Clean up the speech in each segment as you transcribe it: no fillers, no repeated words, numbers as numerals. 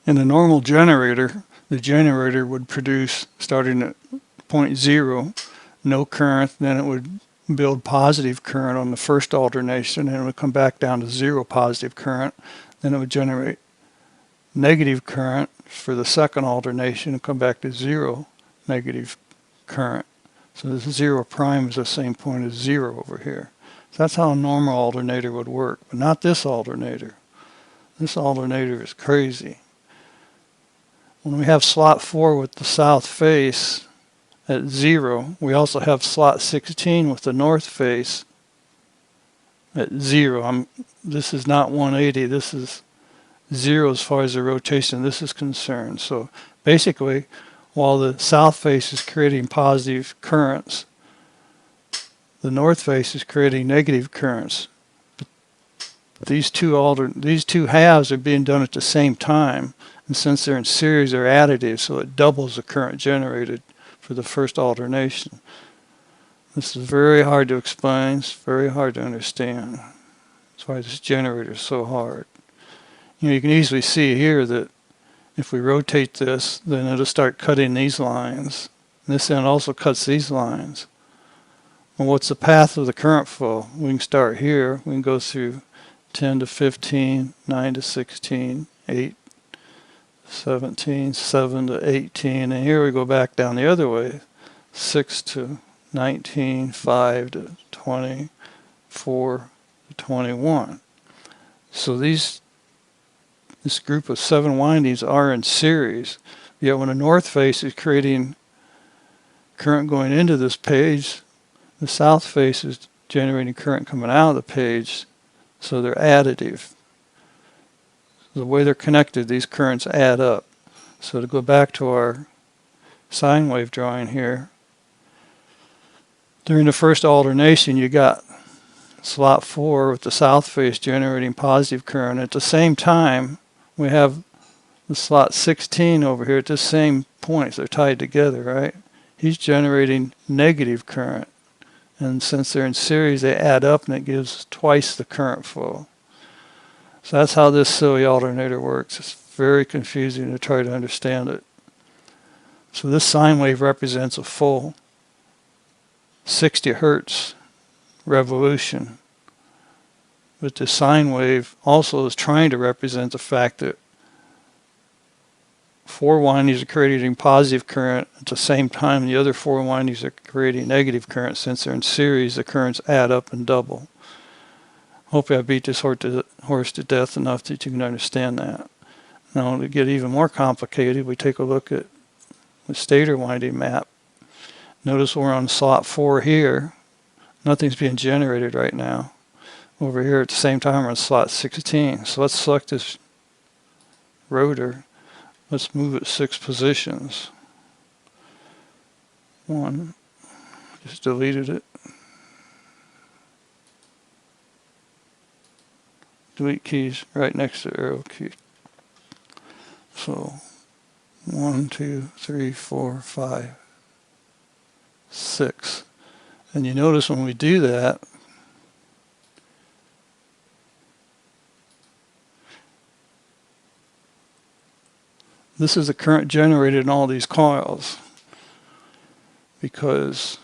In a normal generator, the generator would produce, starting at point 0, no current, then it would build positive current on the first alternation, and it would come back down to 0 positive current. Then it would generate negative current for the second alternation and come back to 0 negative current. So this 0 prime is the same point as 0 over here. So that's how a normal alternator would work, but not this alternator. This alternator is crazy. When we have slot 4 with the south face at 0, we also have slot 16 with the north face at 0. This is not 180, this is 0 as far as the rotation of this is concerned. So basically, while the south face is creating positive currents, the north face is creating negative currents. These two halves are being done at the same time, and since they're in series, they're additive, so it doubles the current generated for the first alternation. This is very hard to explain, it's very hard to understand. That's why this generator is so hard. You can easily see here that if we rotate this, then it'll start cutting these lines. And this end also cuts these lines. Well, what's the path of the current flow? We can start here. We can go through 10 to 15, 9 to 16, 8, 17, 7 to 18, and here we go back down the other way, 6 to 19, 5 to 20, 4 to 21. So this group of 7 windings are in series, yet when the north face is creating current going into this page, the south face is generating current coming out of the page, so they're additive. The way they're connected, these currents add up. So to go back to our sine wave drawing here, during the first alternation you got slot 4 with the south face generating positive current. At the same time, we have the slot 16 over here at the same points. They're tied together, right? He's generating negative current. And since they're in series, they add up and it gives twice the current flow. So that's how this silly alternator works. It's very confusing to try to understand it. So this sine wave represents a full 60 hertz revolution. But the sine wave also is trying to represent the fact that 4 windings are creating positive current at the same time the other 4 windings are creating negative current. Since they're in series, the currents add up and double. Hopefully I beat this horse to death enough that you can understand that. Now to get even more complicated, we take a look at the stator winding map. Notice we're on slot 4 here. Nothing's being generated right now. Over here at the same time we're on slot 16. So let's select this rotor. Let's move it 6 positions. 1, just deleted it. Delete keys right next to the arrow key. So 1, 2, 3, 4, 5, 6. And you notice when we do that, this is the current generated in all these coils, because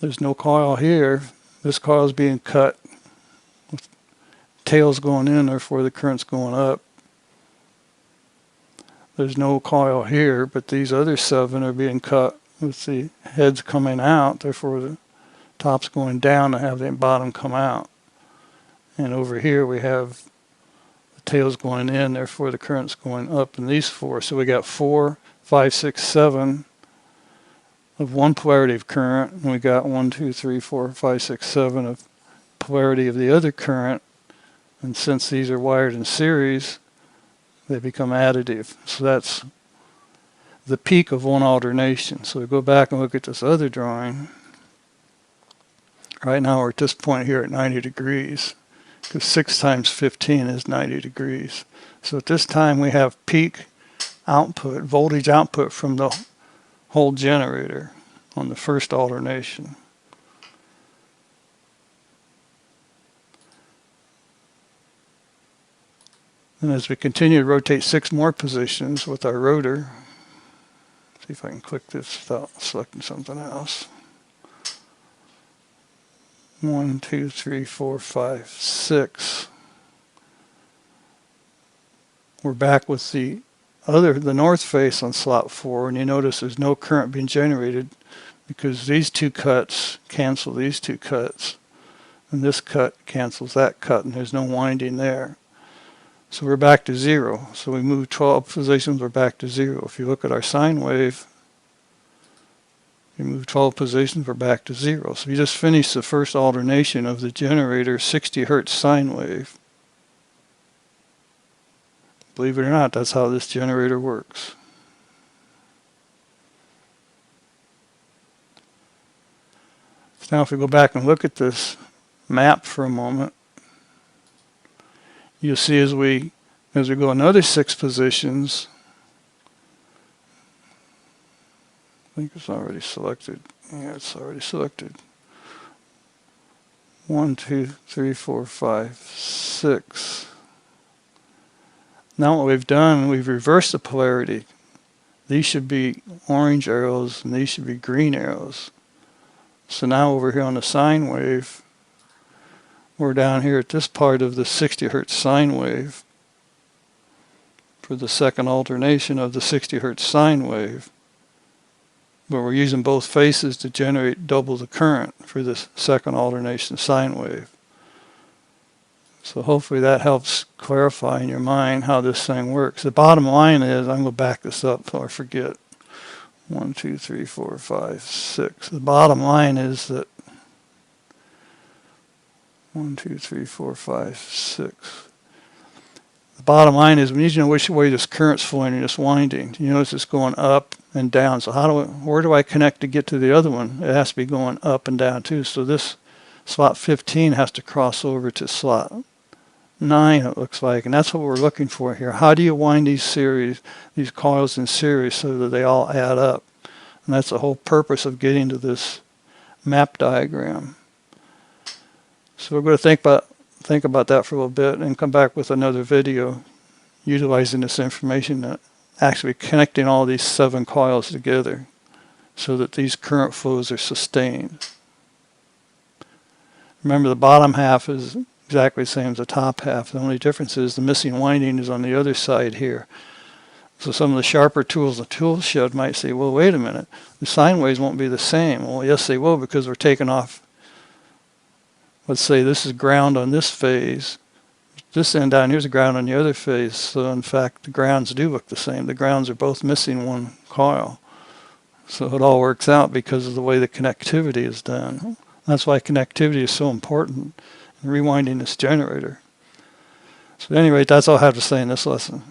there's no coil here. This coil is being cut with tails going in, therefore the current's going up. There's no coil here, but these other 7 are being cut with the heads coming out, therefore the top's going down to have the bottom come out. And over here we have tails going in, therefore the current's going up in these 4. So we got 4, 5, 6, 7 of one polarity of current, and we got 1, 2, 3, 4, 5, 6, 7 of polarity of the other current. And since these are wired in series, they become additive. So that's the peak of one alternation. So we go back and look at this other drawing. Right now we're at this point here at 90 degrees. Because 6 times 15 is 90 degrees. So at this time we have peak output, voltage output from the whole generator on the first alternation. And as we continue to rotate 6 more positions with our rotor, see if I can click this without selecting something else. 1, 2, 3, 4, 5, 6. We're back with the north face on slot 4, and you notice there's no current being generated because these 2 cuts cancel these 2 cuts, and this cut cancels that cut, and there's no winding there. So we're back to 0. So we move 12 positions, we're back to 0. If you look at our sine wave, you move 12 positions, we're back to 0. So you just finished the first alternation of the generator 60 Hertz sine wave. Believe it or not, that's how this generator works. So now if we go back and look at this map for a moment, you'll see as we go another 6 positions, I think it's already selected. Yeah, it's already selected. 1, 2, 3, 4, 5, 6. Now what we've done, we've reversed the polarity. These should be orange arrows and these should be green arrows. So now over here on the sine wave, we're down here at this part of the 60 Hertz sine wave for the second alternation of the 60 Hertz sine wave. But we're using both faces to generate double the current for this second alternation sine wave. So hopefully that helps clarify in your mind how this thing works. The bottom line is, I'm going to back this up so I forget. 1, 2, 3, 4, 5, 6. The bottom line is that 1, 2, 3, 4, 5, 6. The bottom line is we need to know which way this current's flowing in this winding. You notice it's going up and down. So where do I connect to get to the other one? It has to be going up and down too. So this slot 15 has to cross over to slot 9, it looks like, and that's what we're looking for here. How do you wind these coils in series so that they all add up? And that's the whole purpose of getting to this map diagram. So we're going to think about that for a little bit and come back with another video utilizing this information, actually connecting all these 7 coils together so that these current flows are sustained. Remember, the bottom half is exactly the same as the top half. The only difference is the missing winding is on the other side here. So some of the sharper tools the tool shed might say, well, wait a minute, the sine waves won't be the same. Well, yes, they will, because we're taking off, let's say this is ground on this phase. This end down here's a ground on the other phase. So in fact, the grounds do look the same. The grounds are both missing 1 coil. So it all works out because of the way the connectivity is done. That's why connectivity is so important in rewinding this generator. So at any rate, that's all I have to say in this lesson.